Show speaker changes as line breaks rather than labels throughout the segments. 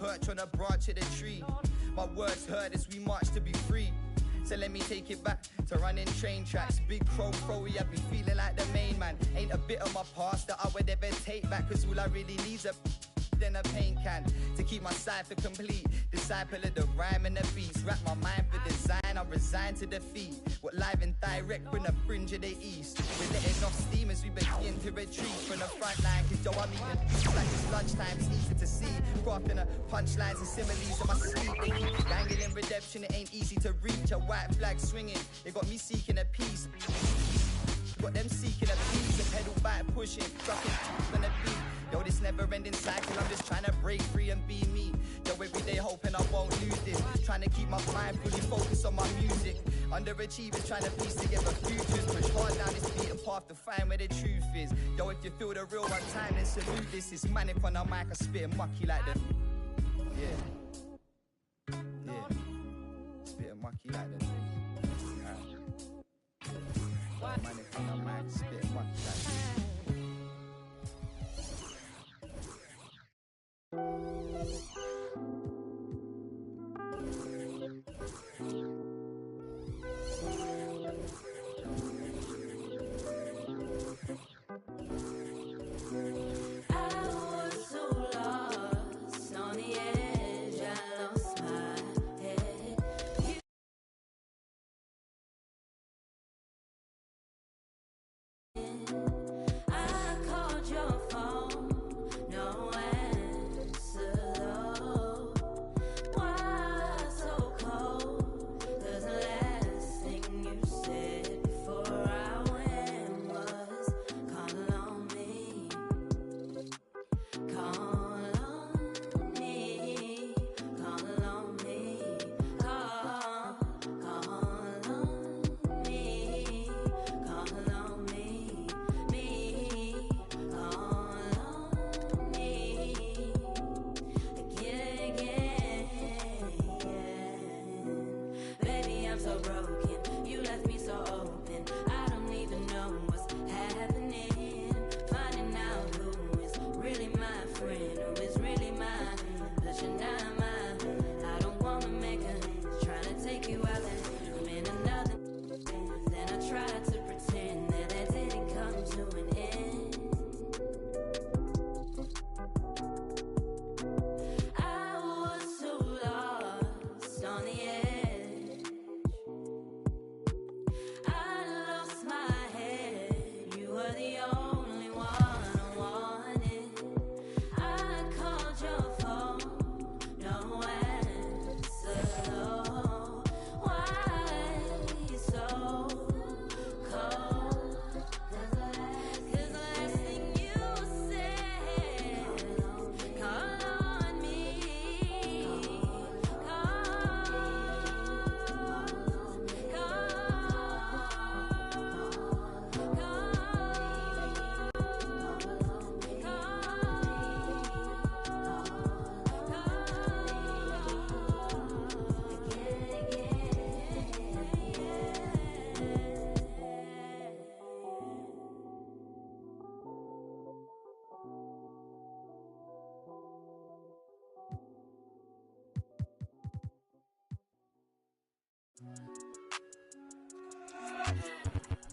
perch on a branch of the tree. My words heard as we march to be free. So let me take it back to running train tracks. Big crow, yeah, be feeling like the main man. Ain't a bit of my past that I would ever take back, cause all I really need's a than a paint can to keep my cipher complete. Disciple of the rhyme and the beats. Wrap my mind for design, I'm resigned to defeat. What live and direct from the fringe of the east. We're letting off steam as we begin to retreat from the front line, cause yo, I'm eating beats like it's lunchtime, it's easy to see. Crafting the punchlines and similes in my sleep. They keep dangling redemption, it ain't easy to reach. A white flag swinging, they got me seeking a peace. Got them seeking a peace, a pedal back pushing, trucking on the beat. Yo, this never-ending cycle, I'm just trying to break free and be me. Yo, every day hoping I won't lose this. Trying to keep my mind fully focused on my music. Underachievers trying to piece together futures. Push hard down this beaten path to find where the truth is. Yo, if you feel the real one time, then salute this. It's manic on the mic, I spit mucky like the... Yeah. Yeah. Spit mucky like the... Manic on the mic, spit mucky like the...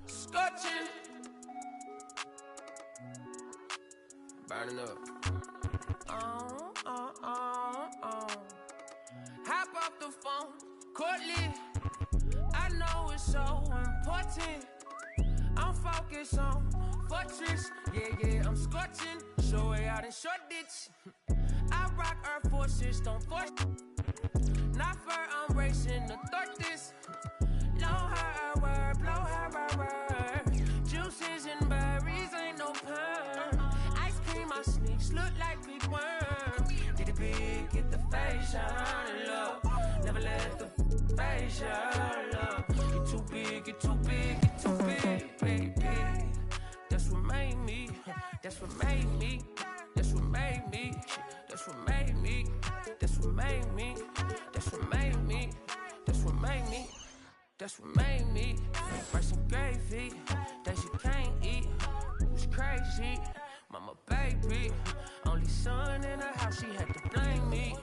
Scotching, burning up. Hop off the phone, Courtly. I know it's so important. I'm focused on fortress. Yeah, I'm scorching. Show way out in short ditch. I rock Air Forces, don't force. Not fur, I'm racing to thought this. Blow her word, blow her word. Juices and berries, ain't no perm. Ice cream, my sneaks look like big worms. Get it big, get the facial love. Never let the facial love. Get too big, get too big, get too big, baby. That's what made me, that's what made me, that's what made me, that's what made me, that's what made me, that's what made me, that's what made me. That's what made me. Rice and gravy that you can't eat. It was crazy. Mama baby, only son in the house, she had to blame me.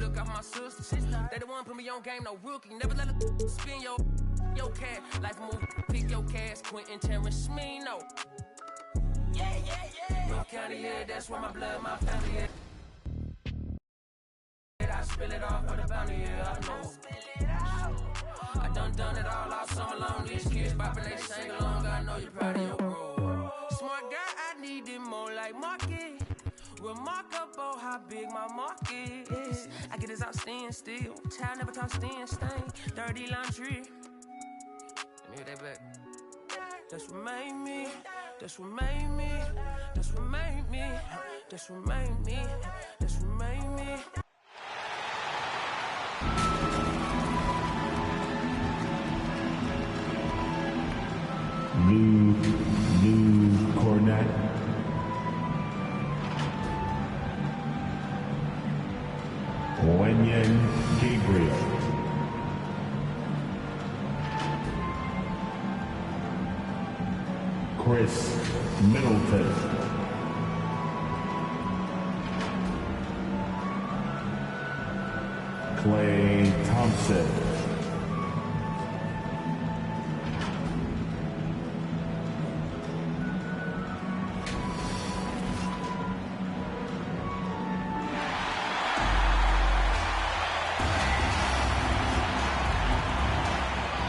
took off my sister. They the one put me on game, no rookie. Never let a spin your cat. Life move, pick your cash. Quentin Terrence, me, no. Yeah. North County, yeah, that's where my blood, my family, yeah. I spill it off with a bounty, yeah, I know. I done it all summer long. These kids bopping, they sing along. I know you're proud of your bro. Smart guy, I need it more like market. Remarkable how big my market is. I get this out stand still. Child never talk stand stain. Dirty laundry. Let me hear that back. That's what made me. That's what made me. That's what made me. That's what made me. That's what made me.
Lou Cornett. Wenyen Gabriel. Chris Middleton. Clay Thompson.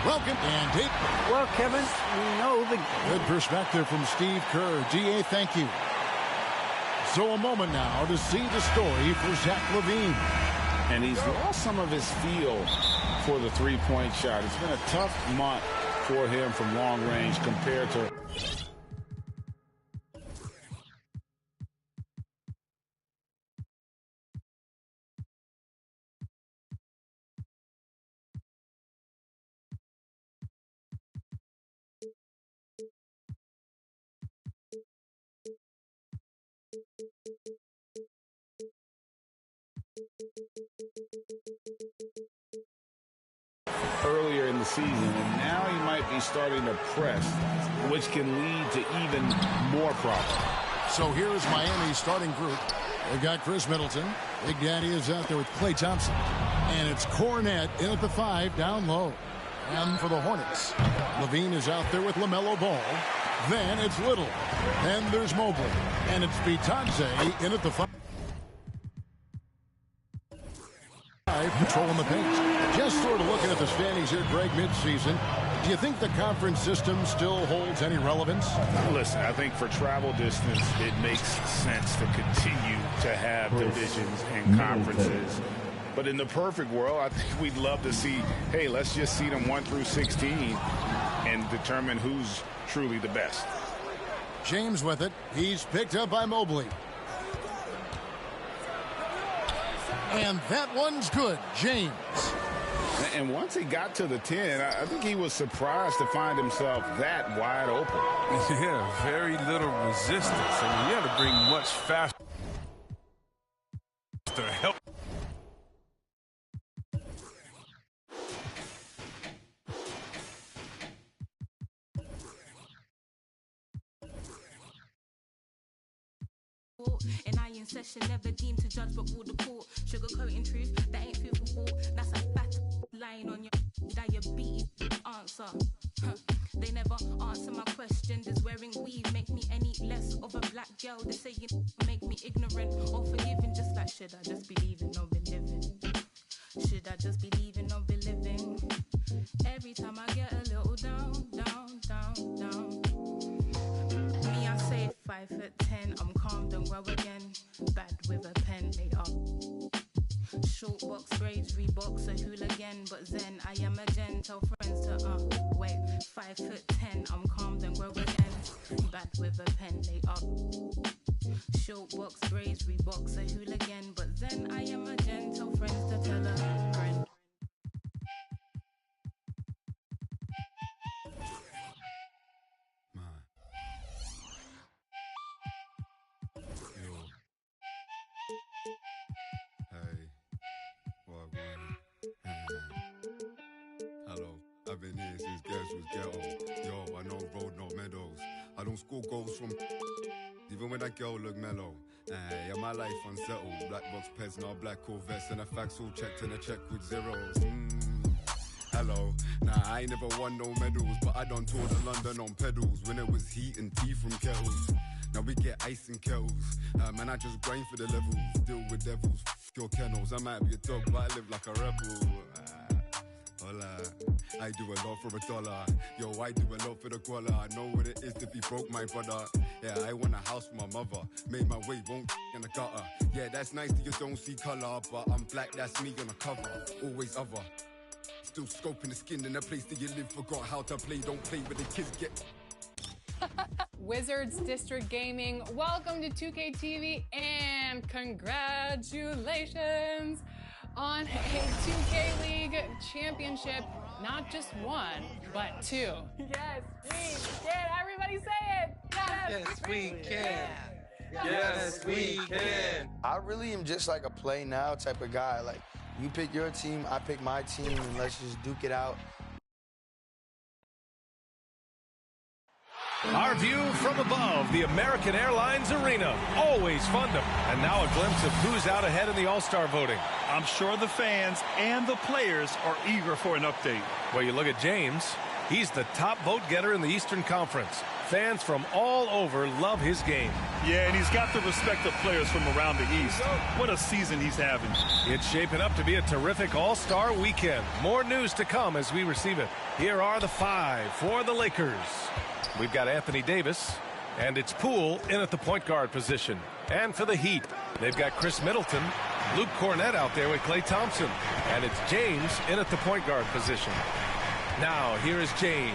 Welcome, Andy.
Well, Kevin, we know the...
Good perspective from Steve Kerr. DA, thank you. So a moment now to see the story for Zach LaVine.
And he's lost some of his feel for the three-point shot. It's been a tough month for him from long range compared to... earlier in the season, and now he might be starting to press, which can lead to even more problems.
So here is Miami's starting group. They've got Chris Middleton. Big Daddy is out there with Klay Thompson. And it's Cornett in at the 5 down low. And for the Hornets, LaVine is out there with LaMelo Ball. Then it's Little. Then there's Mobley. And it's Vitanze in at the 5. Controlling the paint. Just sort of looking at the standings here, Greg, midseason. Do you think the conference system still holds any relevance?
Listen, I think for travel distance, it makes sense to continue to have divisions and conferences. But in the perfect world, I think we'd love to see, hey, let's just seed them 1 through 16 and determine who's truly the best.
James with it. He's picked up by Mobley. And that one's good, James.
And once he got to the 10, I think he was surprised to find himself that wide open.
Yeah, very little resistance. I mean, you had to bring much faster help.
And I in session, never deemed to judge but rule the court. Sugarcoating truth, that ain't food for thought. That's a fat lying on your diabetes answer. They never answer my question. Does wearing weave make me any less of a black girl? They say you make me ignorant or forgiving. Just like, should I just be leaving or be living? Should I just be leaving or be living? Every time I get a little down. Me, I say 5'10", I'm calm, don't grow again. Bad with a pen, they are. Short box braids, Reeboks, a hooligan, but Zen, I am a gen. Tell friends to, wait, 5'10", I'm calm, don't grow again. Bad with a pen, they are. Short box braids, Reeboks, a hooligan, but Zen, I am a gen. Tell friends to tell a friend.
I've been here since girls was ghetto. Yo, I know road, no meadows. I don't score goals from Even when that girl look mellow. Yeah, my life unsettled. Black box pets, now black Corvettes, and the facts all checked in a check with zeros. Hello. Nah, I ain't never won no medals, but I done toured of London on pedals when it was heat and tea from kettles. Now we get ice in kettles. Man, I just grind for the levels. Deal with devils, your kennels. I might be a dog, but I live like a rebel. Hola. I do a lot for $1. Yo, I do a lot for the guala. I know what it is to be broke, my brother. Yeah, I want a house for my mother. Made my way, won't in the gutter. Yeah, that's nice that you don't see color, but I'm black, that's me on the cover. Always other. Still scoping the skin in the place that you live. Forgot how to play, don't play where the kids get.
Wizards District Gaming, welcome to 2K TV and congratulations on a 2K League championship. Not just one, but two. Yes, we can. Everybody say it.
Yes, we can. Yes, we can.
I really am just like a play now type of guy. Like, you pick your team, I pick my team, and let's just duke it out.
Our view from above, the American Airlines Arena. Always fun to. And now a glimpse of who's out ahead in the All-Star voting.
I'm sure the fans and the players are eager for an update.
Well, you look at James. He's the top vote getter in the Eastern Conference. Fans from all over love his game.
Yeah, and he's got the respect of players from around the East. What a season he's having.
It's shaping up to be a terrific All-Star weekend. More news to come as we receive it. Here are the 5 for the Lakers. We've got Anthony Davis, and it's Poole in at the point guard position. And for the Heat, they've got Chris Middleton, Luke Cornett out there with Klay Thompson, and it's James in at the point guard position. Now, here is James.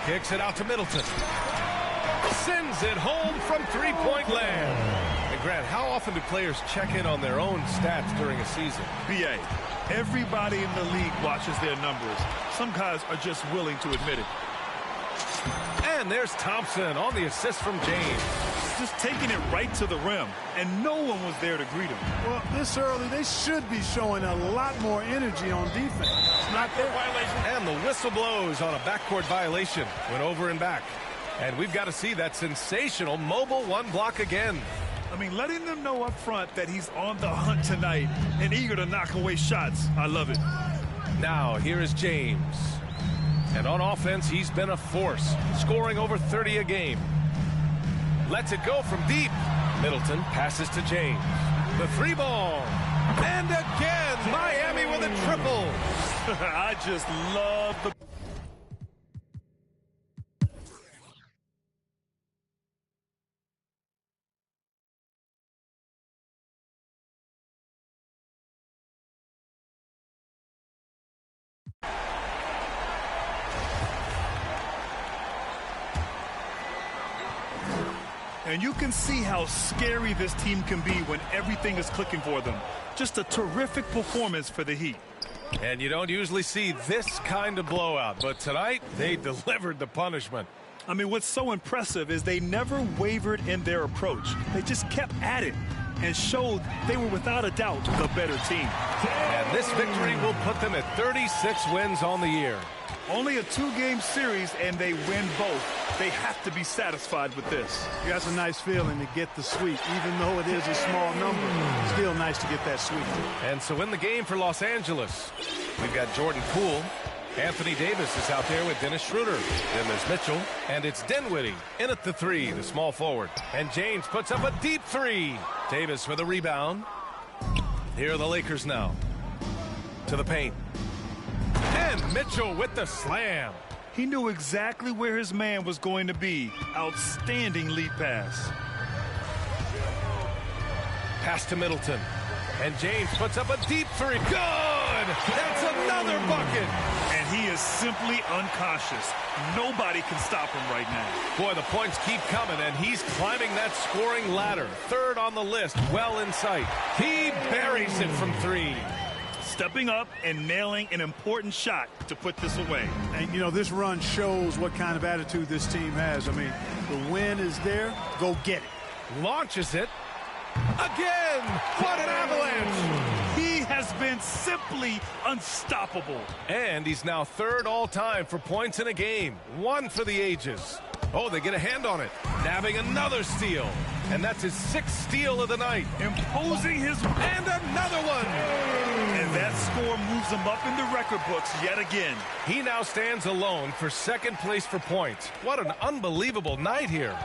Kicks it out to Middleton. Sends it home from three-point land. And Grant, how often do players check in on their own stats during a season?
BA, everybody in the league watches their numbers. Some guys are just willing to admit it.
And there's Thompson on the assist from James.
Just taking it right to the rim, and no one was there to greet him.
Well, this early, they should be showing a lot more energy on defense. It's not their violation.
And the whistle blows on a backcourt violation. Went over and back. And we've got to see that sensational mobile one block again.
I mean, letting them know up front that he's on the hunt tonight and eager to knock away shots. I love it.
Now, here is James. And on offense, he's been a force, scoring over 30 a game. Lets it go from deep. Middleton passes to James. The 3 ball. And again, Miami with a triple.
I just love the... And you can see how scary this team can be when everything is clicking for them. Just a terrific performance for the Heat.
And you don't usually see this kind of blowout, but tonight they delivered the punishment.
I mean, what's so impressive is they never wavered in their approach. They just kept at it and showed they were without a doubt the better team.
And this victory will put them at 36 wins on the year.
Only a 2-game series, and they win both. They have to be satisfied with this.
That's a nice feeling to get the sweep. Even though it is a small number, still nice to get that sweep.
And so in the game for Los Angeles, we've got Jordan Poole. Anthony Davis is out there with Dennis Schroeder. Then there's Mitchell, and it's Dinwiddie in at the 3, the small forward. And James puts up a deep 3. Davis with a rebound. Here are the Lakers now. To the paint. And Mitchell with the slam.
He knew exactly where his man was going to be. Outstanding lead pass.
Pass to Middleton. And James puts up a deep 3. Good! That's another bucket.
And he is simply uncautious. Nobody can stop him right now.
Boy, the points keep coming, and he's climbing that scoring ladder. 3rd on the list, well in sight. He buries it from 3.
Stepping up and nailing an important shot to put this away.
And, you know, this run shows what kind of attitude this team has. I mean, the win is there. Go get it.
Launches it. Again! What an avalanche!
He has been simply unstoppable.
And he's now 3rd all-time for points in a game. 1 for the ages. Oh, they get a hand on it. Nabbing another steal. And that's his 6th steal of the night.
Imposing his...
And another one.
And that score moves him up in the record books yet again.
He now stands alone for 2nd place for points. What an unbelievable night here.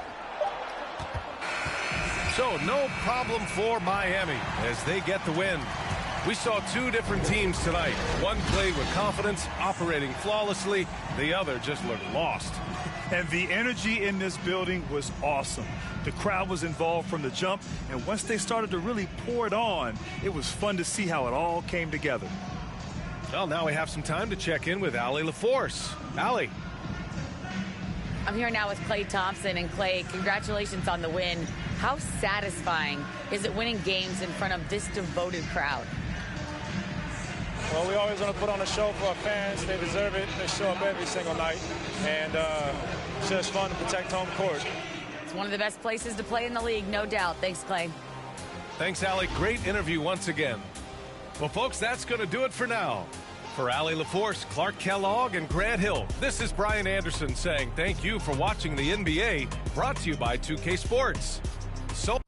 So no problem for Miami as they get the win. We saw 2 different teams tonight. One played with confidence, operating flawlessly. The other just looked lost.
And the energy in this building was awesome. The crowd was involved from the jump, and once they started to really pour it on, it was fun to see how it all came together.
Well, now we have some time to check in with Allie LaForce. Allie.
I'm here now with Klay Thompson. And Klay, congratulations on the win. How satisfying is it winning games in front of this devoted crowd?
Well, we always want to put on a show for our fans. They deserve it. They show up every single night. And it's just fun to protect home court.
It's one of the best places to play in the league, no doubt. Thanks, Klay.
Thanks, Allie. Great interview once again. Well, folks, that's going to do it for now. For Allie LaForce, Clark Kellogg, and Grant Hill, this is Brian Anderson saying thank you for watching the NBA, brought to you by 2K Sports. So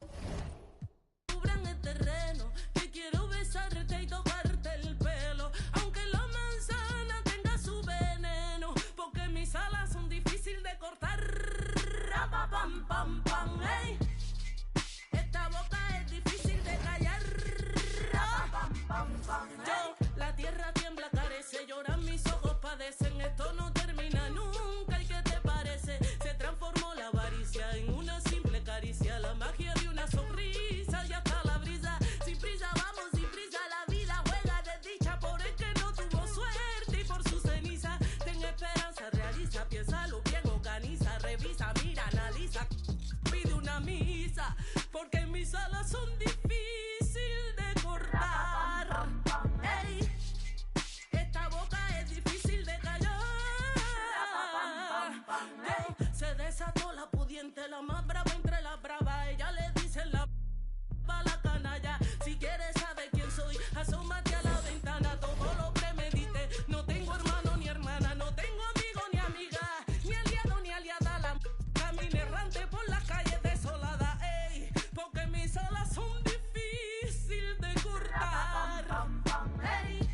La tierra tiembla, carece, lloran mis ojos, padecen, esto no termina nunca. ¿Y qué te parece? Se transformó la avaricia en una simple caricia, la magia de una sonrisa y hasta la brisa. Sin prisa vamos, sin prisa, la vida juega de dicha por el que no tuvo suerte y por su ceniza. Ten esperanza, realiza, piénsalo bien, organiza, revisa, mira, analiza, pide una misa, porque mis alas son difíciles de cortar. Ey, esta boca es difícil de callar. Se desató la pudiente, la más brava entre las bravas. Ella le dice la canalla. Si quieres saber quién soy, asómate a la ventana. Todo lo premedité. No tengo hermano ni hermana, no tengo amigo ni amiga, ni aliado ni aliada. La camino errante por las calles desoladas. Ey, porque mis alas son difíciles de cortar. Ey,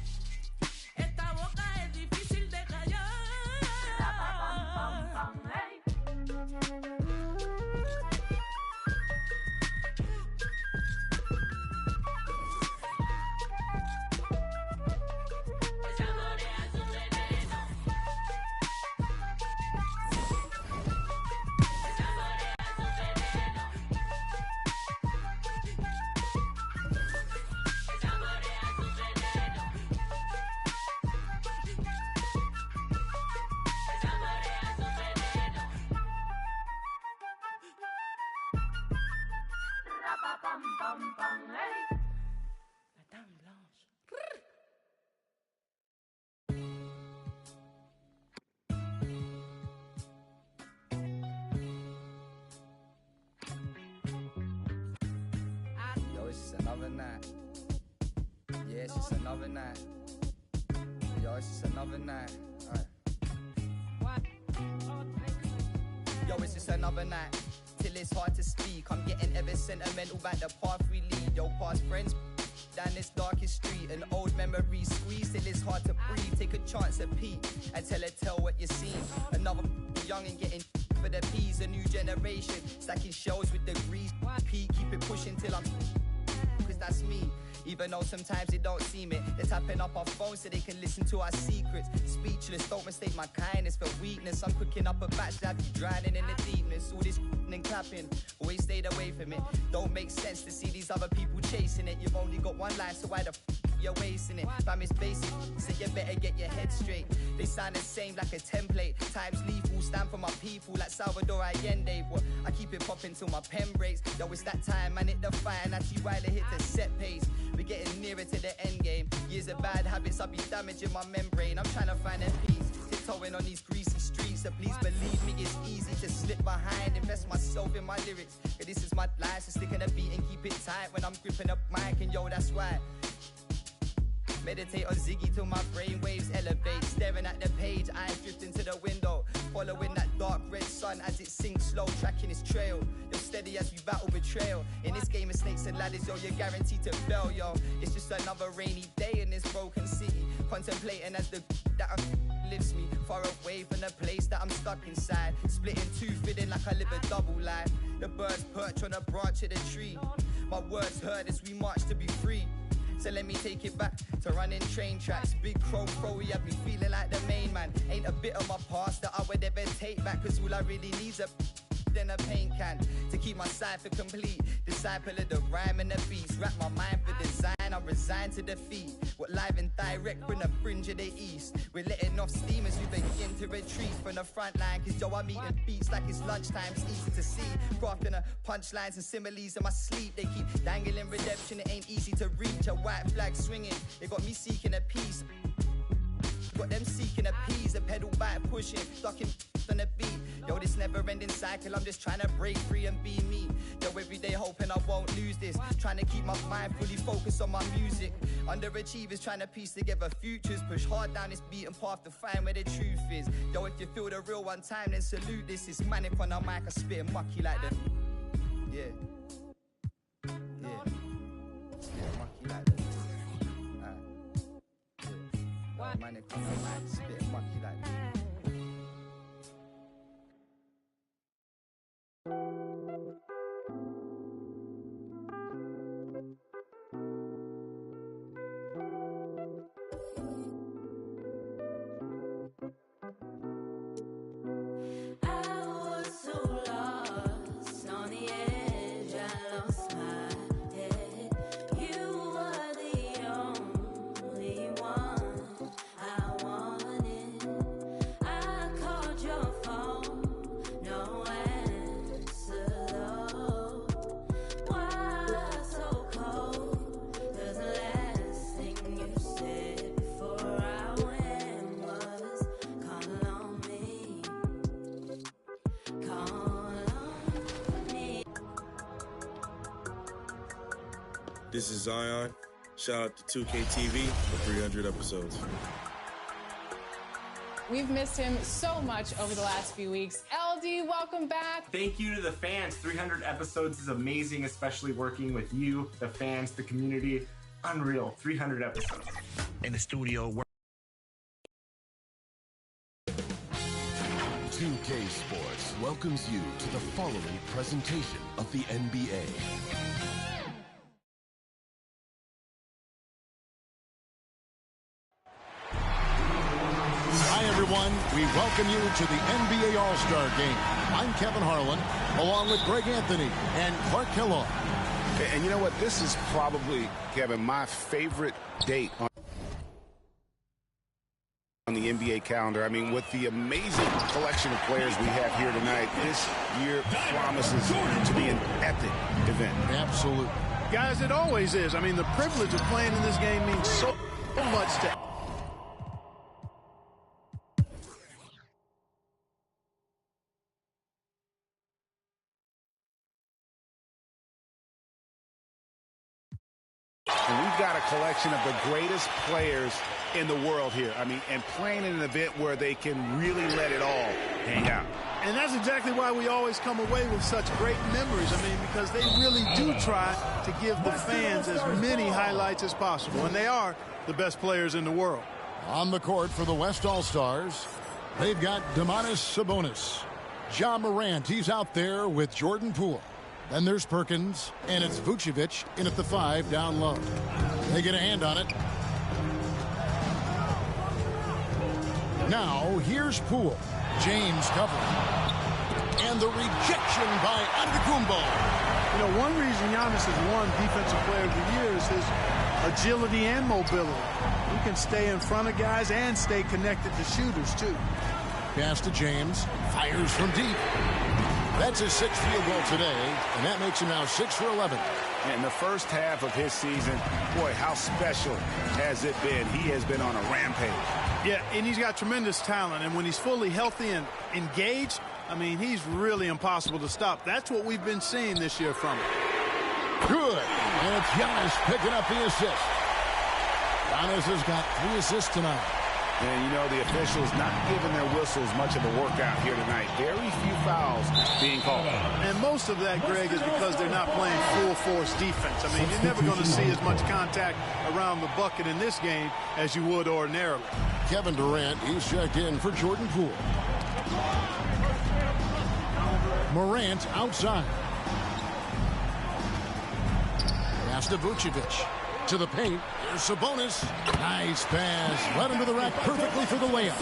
esta boca es difícil de callar.
Yo, it's just another night. Yeah, it's just another night. Yo, it's just another night. Alright. Yo, it's just another night. Till it's hard to speak. I'm getting ever sentimental about the path we lead. Yo, past friends down this darkest street. An old memory squeeze till it's hard to breathe. Take a chance at peek and tell what you seen. Another young and getting for the peas. A new generation stacking shells with degrees. Keep it pushing till I'm, cause that's me. Even though sometimes they don't seem it. They're tapping up our phones so they can listen to our secrets. Speechless, don't mistake my kindness for weakness. I'm cooking up a batch that be drowning in the deepness. All this and clapping, always stayed away from it. Don't make sense to see these other people chasing it. You've only got one life, so why the you're wasting it? Fam, it's basic, so you better get your head straight. They sound the same like a template. Times lethal, stand for my people like Salvador Allende. But I keep it popping till my pen breaks. Yo, it's that time, man, hit the fire, and I see why they hit the set pace. We're getting nearer to the end game. Years of bad habits, I'll be damaging my membrane. I'm trying to find a peace, tiptoeing on these greasy streets. So please believe me, it's easy to slip behind. Invest myself in my lyrics, cause this is my life. So stick in a beat and keep it tight when I'm gripping up mic. And yo, that's why Meditate on Ziggy till my brain waves elevate. Staring at the page, eyes drifting to the window. Following that dark red sun as it sinks slow, tracking its trail. You're steady as we battle betrayal. In this game of snakes and ladders, yo, you're guaranteed to fail, yo. It's just another rainy day in this broken city. Contemplating as the that lifts me far away from the place that I'm stuck inside. Split in two, feeling like I live a double life. The birds perch on a branch of the tree. My words heard as we march to be free. So let me take it back to running train tracks. Big crow, you have me feeling like the main man. Ain't a bit of my past that I would ever take back, cause all I really need's a than a paint can to keep my cipher complete. Disciple of the rhyme and the beats. Wrap my mind for design, I'm resigned to defeat. What live and direct from the fringe of the east. We're letting off steam as we begin to retreat from the front line. Cause yo, I'm eating beats like it's lunchtime. It's easy to see. Crafting a punchlines and similes in my sleep. They keep dangling redemption, it ain't easy to reach. A white flag swinging, they got me seeking a peace. Got them seeking a peas, a pedal back pushing, ducking on the beat. Yo, this never-ending cycle, I'm just trying to break free and be me. Yo, every day hoping I won't lose this. Trying to keep my mind fully focused on my music. Underachievers trying to piece together futures. Push hard down this beaten path to find where the truth is. Yo, if you feel the real one time, then salute this. It's manic on the mic, I spit mucky like the... Yeah. Yeah. Spit mucky like the... Manic on the mic, spit mucky like that.
This is Zion. Shout out to 2K TV for 300 episodes.
We've missed him so much over the last few weeks. LD, welcome back.
Thank you to the fans. 300 episodes is amazing, especially working with you, the fans, the community. Unreal. 300 episodes.
In the studio.
2K Sports welcomes you to the following presentation of the NBA.
Hi, everyone. We welcome you to the NBA All-Star Game. I'm Kevin Harlan, along with Greg Anthony and Clark Kellogg.
And you know what? This is probably, Kevin, my favorite date on the NBA calendar. I mean, with the amazing collection of players we have here tonight, this year promises to be an epic event.
Absolutely.
Guys, it always is. I mean, the privilege of playing in this game means so much to...
And we've got a collection of the greatest players in the world here. I mean, and playing in an event where they can really let it all hang out.
And that's exactly why we always come away with such great memories. I mean, because they really do try to give the fans as many highlights as possible. And they are the best players in the world.
On the court for the West All-Stars, they've got Domantas Sabonis. Ja Morant, he's out there with Jordan Poole. Then there's Perkins, and it's Vucevic in at the 5 down low. They get a hand on it. Now, here's Poole. James covering. And the rejection by Antetokounmpo.
You know, one reason Giannis has won Defensive Player of the Year is his agility and mobility. He can stay in front of guys and stay connected to shooters, too.
Pass to James. Fires from deep. That's his 6th field goal today, and that makes him now 6 for 11.
In the first half of his season, boy, how special has it been? He has been on a rampage.
Yeah, and he's got tremendous talent, and when he's fully healthy and engaged, I mean, he's really impossible to stop. That's what we've been seeing this year from him.
Good, and it's Giannis picking up the assist. Giannis has got 3 assists tonight.
And, you know, the officials not giving their whistles much of a workout here tonight. Very few fouls being called.
And most of that, Greg, is because they're not playing full-force defense. I mean, you're never going to see as much contact around the bucket in this game as you would ordinarily.
Kevin Durant, he's checked in for Jordan Poole. Morant outside. Pass to Vucevic. To the paint. Here's Sabonis. Nice pass. Led him to the rack perfectly for the layup.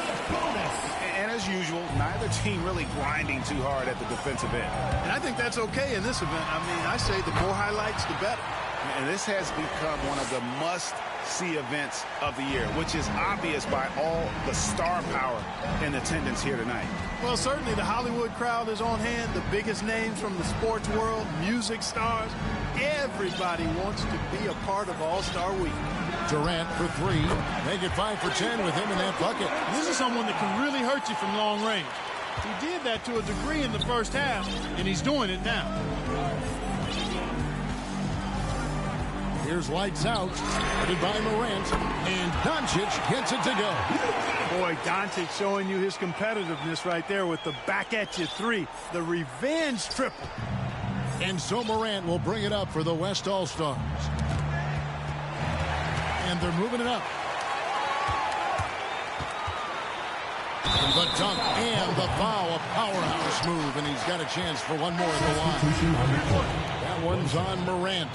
And as usual, neither team really grinding too hard at the defensive end.
And I think that's okay in this event. I mean, I say the more highlights, the better.
And this has become one of the must-see events of the year, which is obvious by all the star power in attendance here tonight.
Well, certainly the Hollywood crowd is on hand, the biggest names from the sports world, music stars. Everybody wants to be a part of All-Star Week.
Durant for 3. Make it 5 for 10 with him in that bucket.
This is someone that can really hurt you from long range. He did that to a degree in the first half, and he's doing it now.
Here's lights out. Headed by Morant. And Doncic gets it to go.
Boy, Doncic showing you his competitiveness right there with the back-at-you 3. The revenge triple.
And so Morant will bring it up for the West All-Stars. And they're moving it up. The dunk and the foul, a powerhouse move, and he's got a chance for one more at the line. That one's on Morant.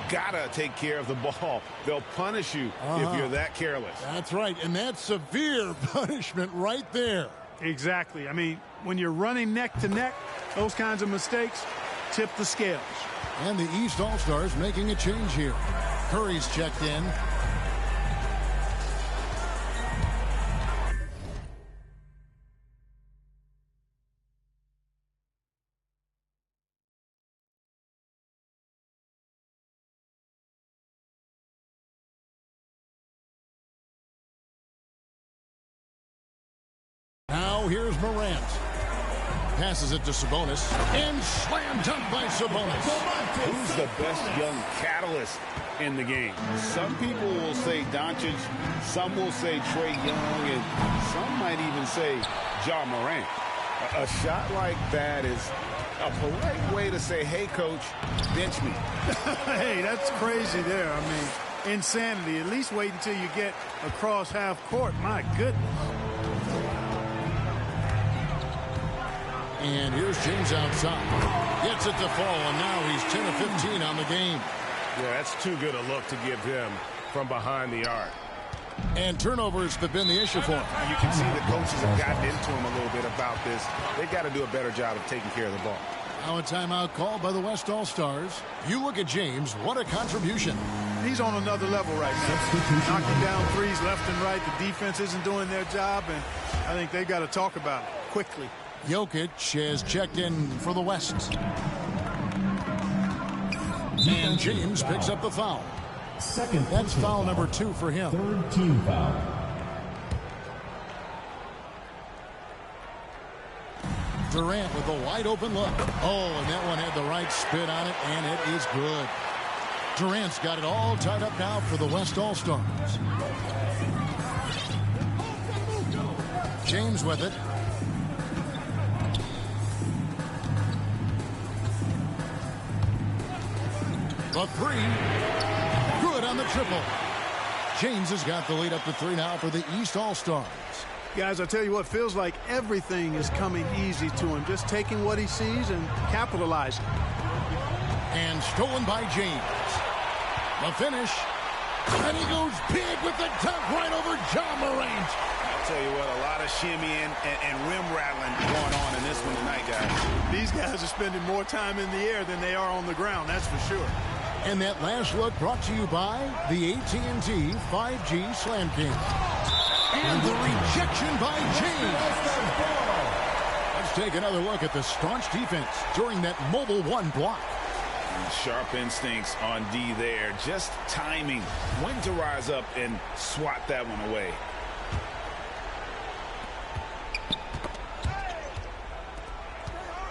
Gotta take care of the ball. They'll punish you if you're that careless.
That's right, and that's severe punishment right there.
Exactly. I mean, when you're running neck to neck, those kinds of mistakes tip the scales.
And the East All-Stars making a change here. Curry's checked in. Now here's Morant. Passes it to Sabonis. And slam dunk by Sabonis.
Who's the best young catalyst in the game? Some people will say Doncic. Some will say Trae Young. And some might even say Ja Morant. A shot like that is a polite way to say, hey, coach, bench me.
Hey, that's crazy there. I mean, insanity. At least wait until you get across half court. My goodness.
And here's James outside. Gets it to fall, and now he's 10 of 15 on the game.
Yeah, that's too good a look to give him from behind the arc.
And turnovers have been the issue for him.
You can see the coaches have gotten into him a little bit about this. They've got to do a better job of taking care of the ball.
Now a timeout called by the West All-Stars. You look at James, what a contribution.
He's on another level right now. Knocking down threes left and right. The defense isn't doing their job, and I think they've got to talk about it quickly.
Jokic has checked in for the West. And James picks up the foul. That's foul number 2 for him.
Third team foul.
Durant with a wide open look. Oh, and that one had the right spin on it, and it is good. Durant's got it all tied up now for the West All-Stars. James with it. The 3. Good on the triple. James has got the lead up to 3 now for the East All-Stars.
Guys, I tell you what, feels like everything is coming easy to him. Just taking what he sees and capitalizing.
And stolen by James. The finish. And he goes big with the dunk right over Ja Morant.
I'll tell you what, a lot of shimmying and rim rattling going on in this one tonight, guys.
These guys are spending more time in the air than they are on the ground, that's for sure.
And that last look brought to you by the AT&T 5G Slam King. And the rejection by James. Let's take another look at the staunch defense during that mobile 1 block.
Sharp instincts on D there. Just timing when to rise up and swat that one away.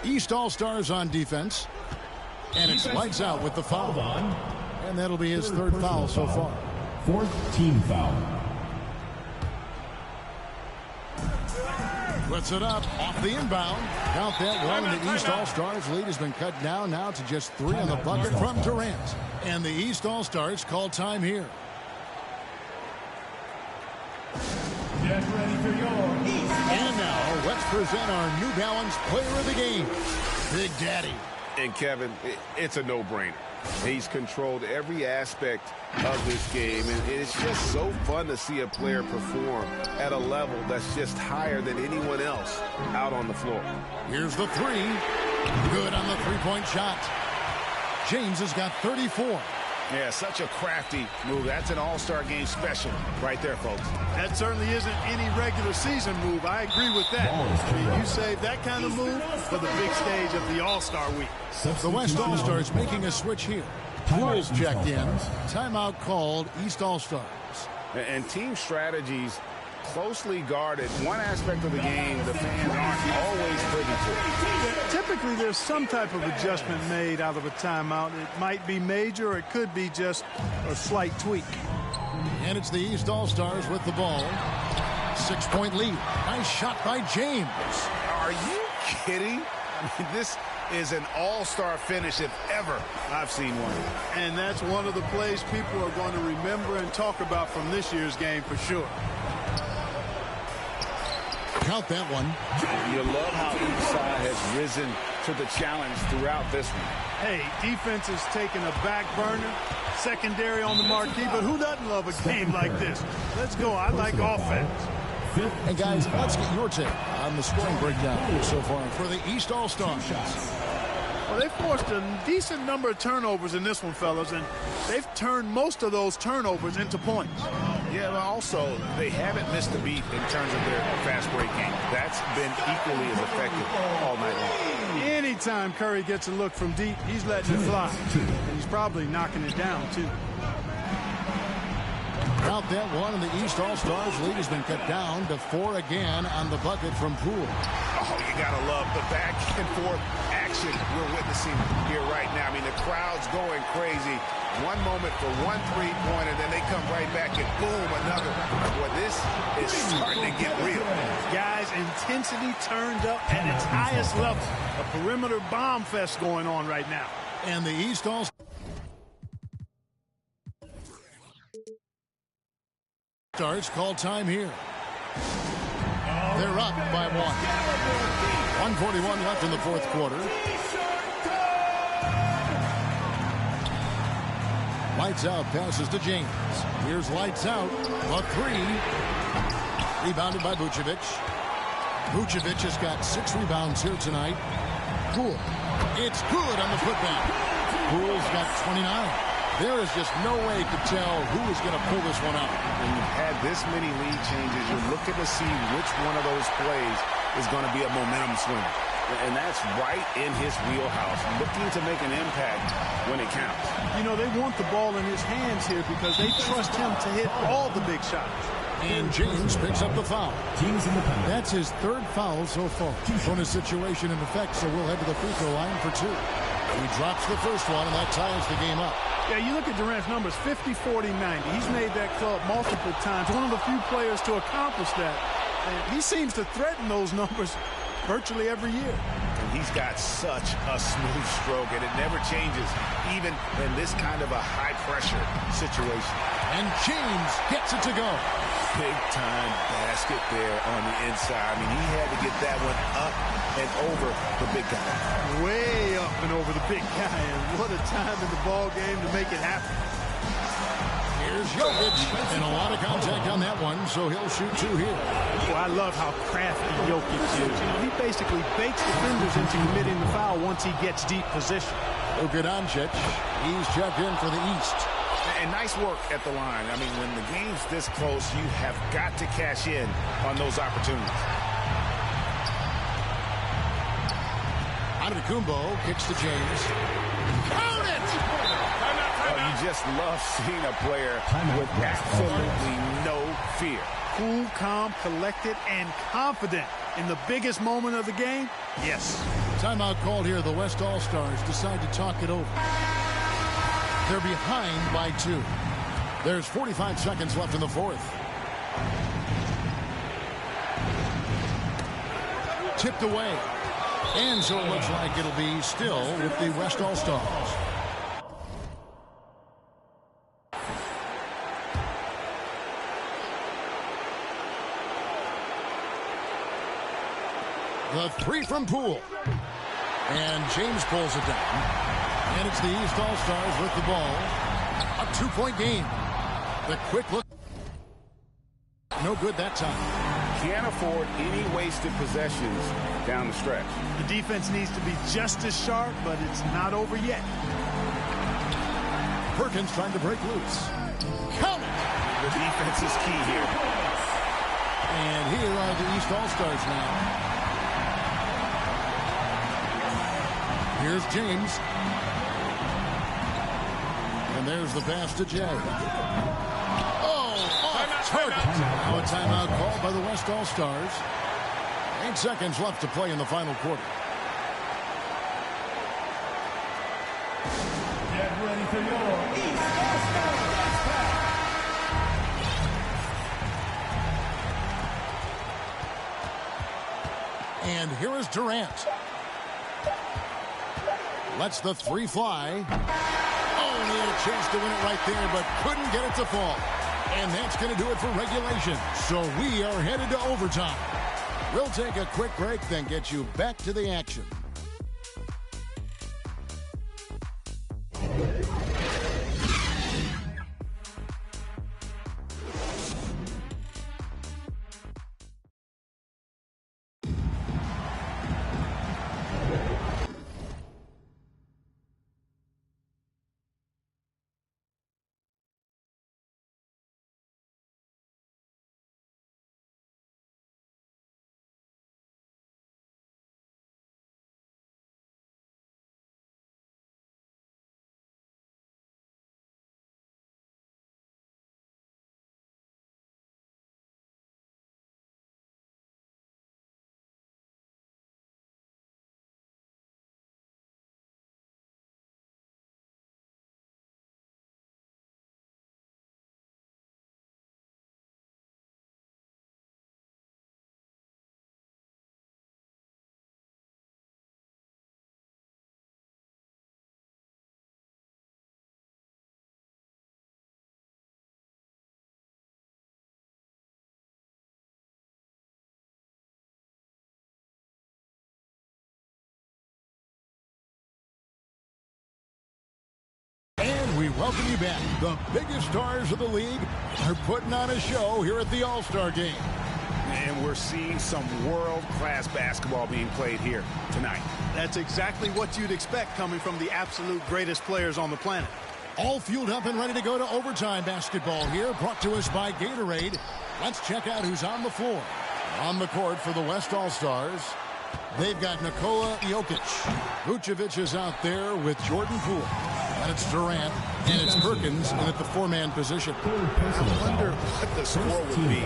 East All-Stars on defense. And it's lights out with the foul. And that'll be his 3rd foul so far.
4th team foul.
Puts it up off the inbound. Count that one, and the East All-Stars lead has been cut down now to just 3 on the bucket from Durant. And the East All-Stars call time here.
Get ready for your East.
And now, let's present our New Balance Player of the Game, Big Daddy.
And Kevin, it's a no-brainer. He's controlled every aspect of this game, and it's just so fun to see a player perform at a level that's just higher than anyone else out on the floor.
Here's the three. Good on the three-point shot. James has got 34.
Yeah, such a crafty move. That's an all-star game special right there, folks.
That certainly isn't any regular season move. I agree with that. I mean, you save that kind of move for the big stage of the All-Star week.
The West All-Stars making a switch here. Pools checked in. Timeout called, East All-Stars.
And team strategies closely guarded. One aspect of the game the fans aren't always privy to.
Typically, there's some type of adjustment made out of a timeout. It might be major, or it could be just a slight tweak.
And it's the East All-Stars with the ball. 6-point lead. Nice shot by James.
Are you kidding? I mean, this is an all-star finish if ever I've seen one.
And that's one of the plays people are going to remember and talk about from this year's game for sure.
Count that one.
You love how each side has risen to the challenge throughout this one.
Hey, defense is taking a back burner, secondary on the marquee, but who doesn't love a game like this? Let's go. I like offense.
And guys, let's get your take on the scoring breakdown so far for the East All-Stars.
Well, they forced a decent number of turnovers in this one, fellas, and they've turned most of those turnovers into points.
Yeah, but also, they haven't missed a beat in terms of their fast break game. That's been equally as effective all night long.
Anytime Curry gets a look from deep, he's letting it fly. And he's probably knocking it down, too.
Count that one, and the East All-Stars lead has been cut down to 4 again on the bucket from Poole.
Oh, you gotta love the back and forth action we're witnessing here right now. I mean, the crowd's going crazy. One moment for one three-pointer, then they come right back and boom, another. Boy, this is starting to get real.
Guys, intensity turned up at its highest level. A perimeter bomb fest going on right now.
And the East All-Stars call time here. They're up by 1. 1:41 left in the fourth quarter. Lights out passes to James. Here's lights out. A three. Rebounded by Vucevic. Vucevic has got 6 rebounds here tonight. Poole. It's good on the putback. Poole's got 29. There is just no way to tell who is going to pull this one out.
When you've had this many lead changes, you're looking to see which one of those plays is going to be a momentum swinger. And that's right in his wheelhouse, looking to make an impact when it counts.
You know, they want the ball in his hands here because they trust him to hit all the big shots.
And James picks up the foul. That's his 3rd foul so far. Bonus situation in effect, so we'll head to the free throw line for 2. He drops the first one, and that ties the game up.
Yeah, you look at Durant's numbers, 50, 40, 90. He's made that club multiple times. One of the few players to accomplish that. And he seems to threaten those numbers virtually every year.
And he's got such a smooth stroke, and it never changes, even in this kind of a high-pressure situation.
And James gets it to go.
Big-time basket there on the inside. I mean, he had to get that one up and over the big guy.
Way up and over the big guy, and what a time in the ball game to make it happen.
Here's Jokic, and a lot of contact on that one, so he'll shoot 2 here.
Well, I love how crafty Jokic is. You know, he basically bakes defenders into committing the foul once he gets deep position.
Luka Doncic, he's checked in for the East.
And nice work at the line. I mean, when the game's this close, you have got to cash in on those opportunities.
Antetokounmpo kicks to James. Count it!
Well, you just love seeing a player with absolutely no fear.
Cool, calm, collected, and confident in the biggest moment of the game. Yes.
Timeout called here. The West All-Stars decide to talk it over. They're behind by 2. There's 45 seconds left in the fourth. Tipped away. And so it looks like it'll be still with the West All-Stars. The three from Poole. And James pulls it down. And it's the East All-Stars with the ball. A 2-point game. The quick look. No good that time.
Can't afford any wasted possessions down the stretch.
The defense needs to be just as sharp, but it's not over yet.
Perkins trying to break loose. Count it!
The defense is key here.
And here are the East All-Stars now. Here's James. And there's the pass to Jay. Target. Now a timeout called by the West All-Stars. 8 seconds left to play in the final quarter.
Get ready for your East All-Stars pack.
And here is Durant. Lets the three fly. Oh, he had a chance to win it right there, but couldn't get it to fall. And that's going to do it for regulation. So we are headed to overtime. We'll take a quick break, then get you back to the action. We welcome you back. The biggest stars of the league are putting on a show here at the All-Star Game.
And we're seeing some world-class basketball being played here tonight.
That's exactly what you'd expect coming from the absolute greatest players on the planet.
All fueled up and ready to go to overtime basketball here, brought to us by Gatorade. Let's check out who's on the floor. On the court for the West All-Stars, they've got Nikola Jokic. Vucevic is out there with Jordan Poole. And it's Durant, and it's Perkins in at the four-man position.
I wonder what the score would be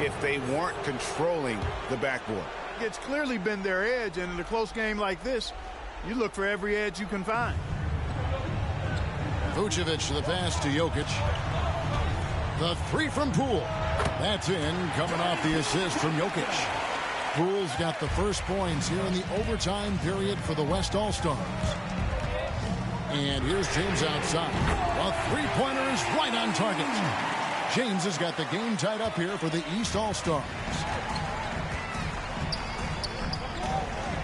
if they weren't controlling the backboard.
It's clearly been their edge, and in a close game like this, you look for every edge you can find.
Vucevic the pass to Jokic. The three from Poole. That's in, coming off the assist from Jokic. Poole's got the first points here in the overtime period for the West All-Stars. And here's James outside. A three-pointer is right on target. James has got the game tied up here for the East All-Stars.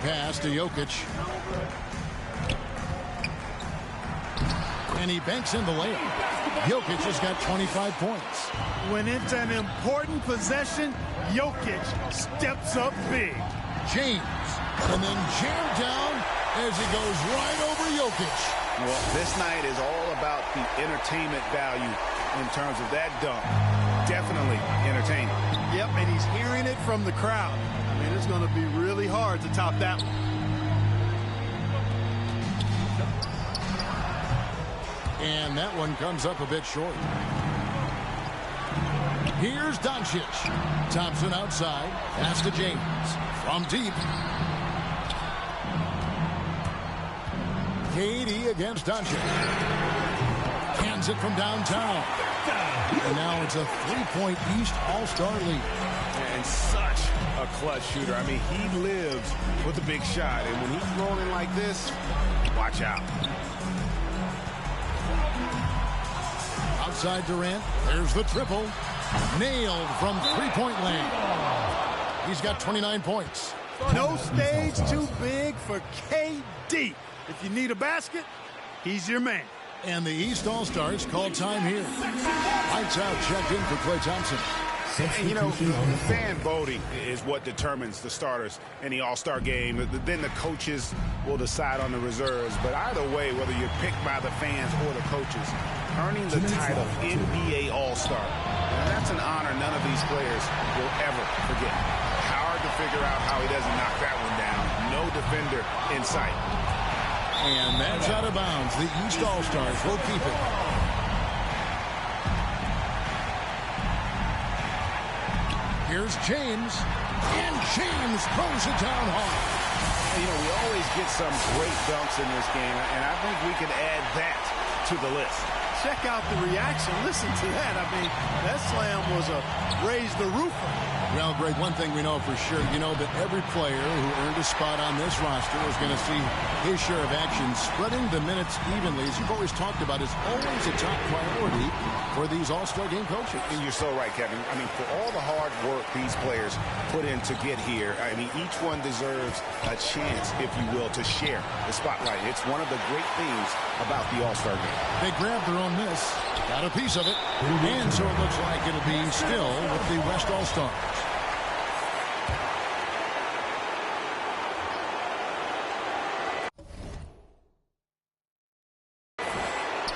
Pass to Jokic. And he banks in the layup. Jokic has got 25 points.
When it's an important possession, Jokic steps up big.
James. And then jammed down as he goes right over Jokic.
Well, this night is all about the entertainment value in terms of that dunk. Definitely entertaining.
Yep, and he's hearing it from the crowd. I mean, it's going to be really hard to top that one.
And that one comes up a bit short. Here's Doncic. Thompson outside. Pass to James. From deep. KD against Doncic. Hands it from downtown. And now it's a three-point East All-Star lead.
And such a clutch shooter. I mean, he lives with a big shot. And when he's rolling like this, watch out.
Outside Durant. There's the triple. Nailed from three-point land. He's got 29 points.
No stage too big for KD. If you need a basket, he's your man.
And the East All-Stars call time here. Lights out, checked in for Klay Thompson.
And, you know, fan voting is what determines the starters in the All-Star game. Then the coaches will decide on the reserves. But either way, whether you're picked by the fans or the coaches, earning the title NBA All-Star, that's an honor none of these players will ever forget. Hard to figure out how he doesn't knock that one down. No defender in sight.
And that's out of bounds. The East All-Stars will keep it. Here's James. And James throws it down hard.
You know, we always get some great dunks in this game, and I think we can add that to the list.
Check out the reaction. Listen to that. I mean, that slam was a raise the roofer.
Well, Greg, one thing we know for sure, you know that every player who earned a spot on this roster is going to see his share of action. Spreading the minutes evenly, as you've always talked about, is always a top priority for these All-Star game coaches.
And you're so right, Kevin. I mean, for all the hard work these players put in to get here, I mean, each one deserves a chance, if you will, to share the spotlight. It's one of the great things about the All-Star game.
They grabbed their own miss, got a piece of it, and so it looks like it'll be still with the West All-Stars.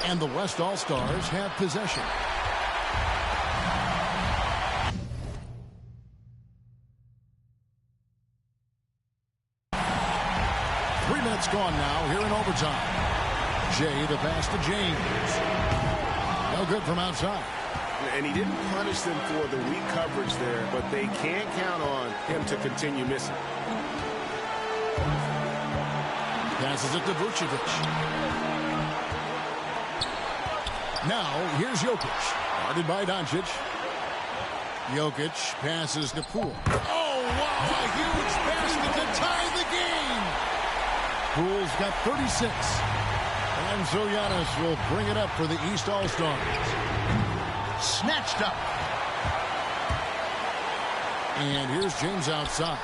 And the West All-Stars have possession. Minutes gone now here in overtime. Jay, the pass to James. No good from outside.
And he didn't punish them for the weak coverage there, but they can't count on him to continue missing.
Passes it to Vucevic. Now, here's Jokic. Guarded by Doncic. Jokic passes to Poole. Oh, wow, a huge basket to tie the game. Poole's got 36. And so Giannis will bring it up for the East All-Stars. Snatched up. And here's James outside.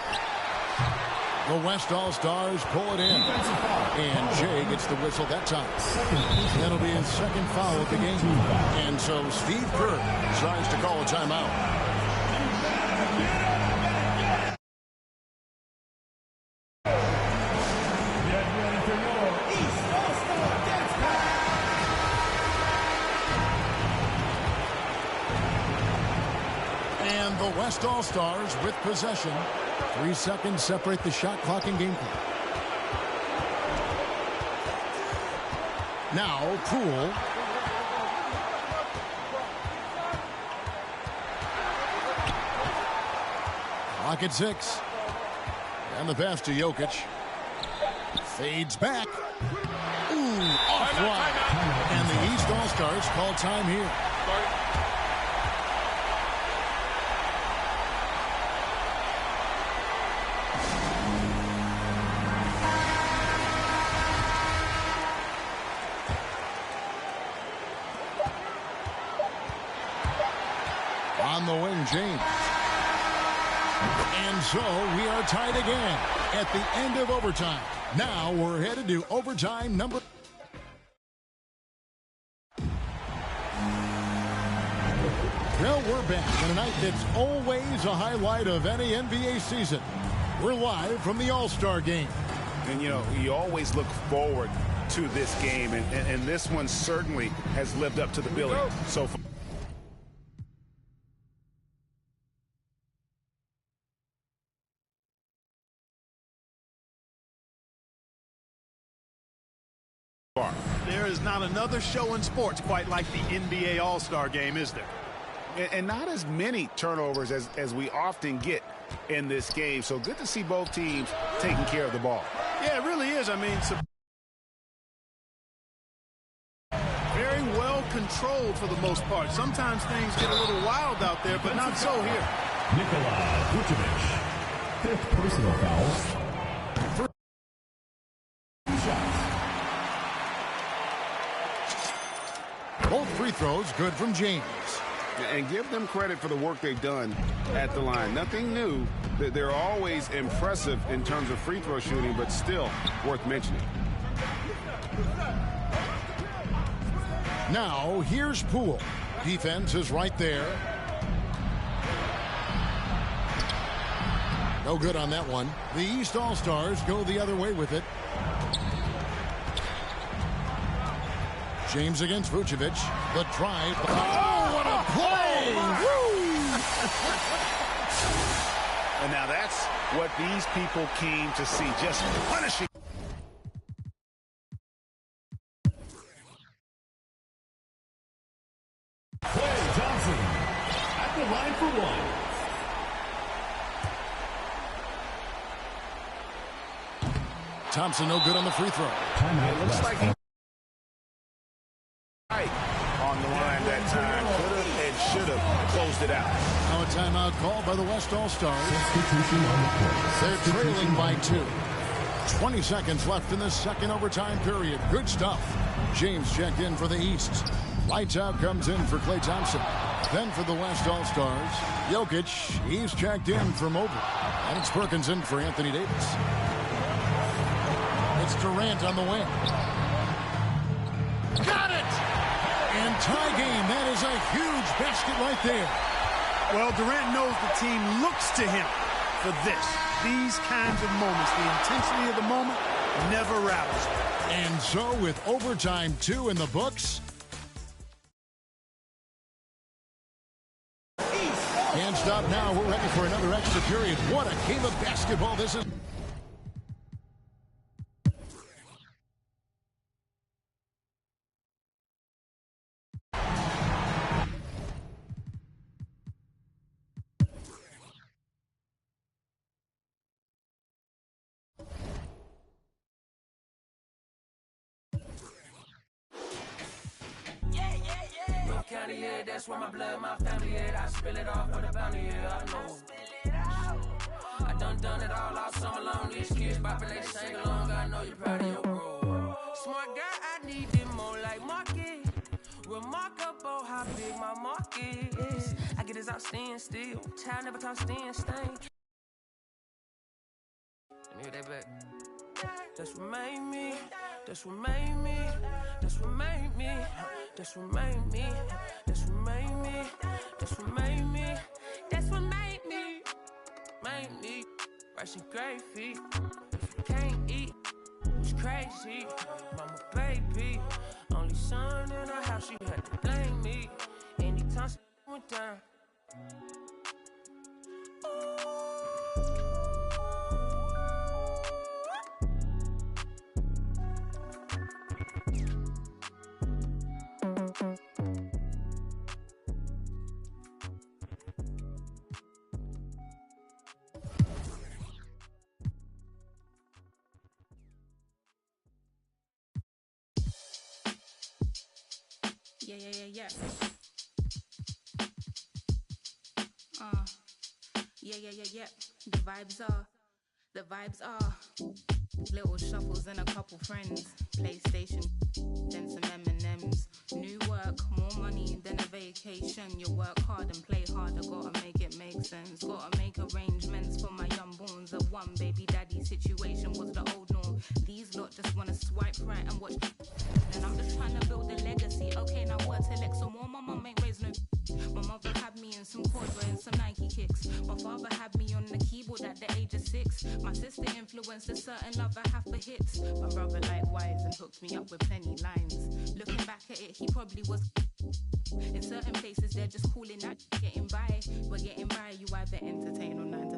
The West All-Stars pull it in. And Jay gets the whistle that time. That'll be his second foul of the game. And so Steve Kerr decides to call a timeout. And the West All-Stars with possession. 3 seconds separate the shot clock and game clock. Now, Poole. Clock at 6. And the pass to Jokic. Fades back. Ooh, offline. And the East All-Stars call time here. On the wing, James. And so we are tied again at the end of overtime. Now we're headed to overtime number. Well, we're back on a night that's always a highlight of any NBA season. We're live from the All-Star game.
And, you know, you always look forward to this game, and this one certainly has lived up to the billing so far.
There is not another show in sports quite like the NBA All-Star game, is there?
And not as many turnovers as we often get in this game. So good to see both teams taking care of the ball.
Yeah, it really is. I mean, very very well controlled for the most part. Sometimes things get a little wild out there, but not so here.
Nikola Vucevic, 5th personal foul.
Both free throws good from James.
And give them credit for the work they've done at the line. Nothing new. They're always impressive in terms of free throw shooting, but still worth mentioning.
Now, here's Poole. Defense is right there. No good on that one. The East All-Stars go the other way with it. James against Vucevic. The drive. Oh, what a play!
And now that's what these people came to see, just punishing.
Klay Thompson at the line for one.
Thompson no good on the free throw.
It looks like he on the line that time. Could have and should have closed it out.
Now a timeout called by the West All-Stars. They're trailing by 2. 20 seconds left in the second overtime period. Good stuff. James checked in for the East. Lights out comes in for Klay Thompson. Then for the West All-Stars, Jokic, he's checked in for Mobley. And it's Perkins in for Anthony Davis. It's Durant on the wing. Got it! And tie game. That is a huge basket right there.
Well, Durant knows the team looks to him for this. These kinds of moments, the intensity of the moment never rattles.
And so with overtime 2 in the books, can't stop now. We're ready for another extra period. What a game of basketball this is.
Yeah, that's where my blood, my family at. I spill it off for the bounty, yeah, I know. I done it all summer long. These kids poppin', they sing along. I know you're proud of your bro. Smart guy, I need them more like market. Remarkable how big my market is. I get this out stand still. Child never talk stand stain. Let me hear that back. That's what made me. That's what made me. That's what made me. That's what made me. That's what made me. That's what made me. That's what made me. Made me. Brushing great feet. If you can't eat, it's crazy. Mama baby, only son in the house, you had to blame me. Anytime she went down.
Yeah. Yeah. The vibes are little shuffles and a couple friends. PlayStation, then some M&Ms. New work, more money than a vacation. You work hard and play harder, gotta make it make sense. Gotta make arrangements for my young borns. A one baby daddy situation was the old norm. These lot just wanna swipe right and watch. And I'm just trying to build a legacy. Okay, now what to elect some more? My mum ain't raised no. My mother had me in some corduroy and some Nike kicks. My father had me on the keyboard at the age of 6. My sister influenced a certain love I have for hits. My brother likewise and hooked me up with plenty lines. Looking back at it, he probably was. In certain places, they're just calling that getting by. But getting by, you either entertain or 9 to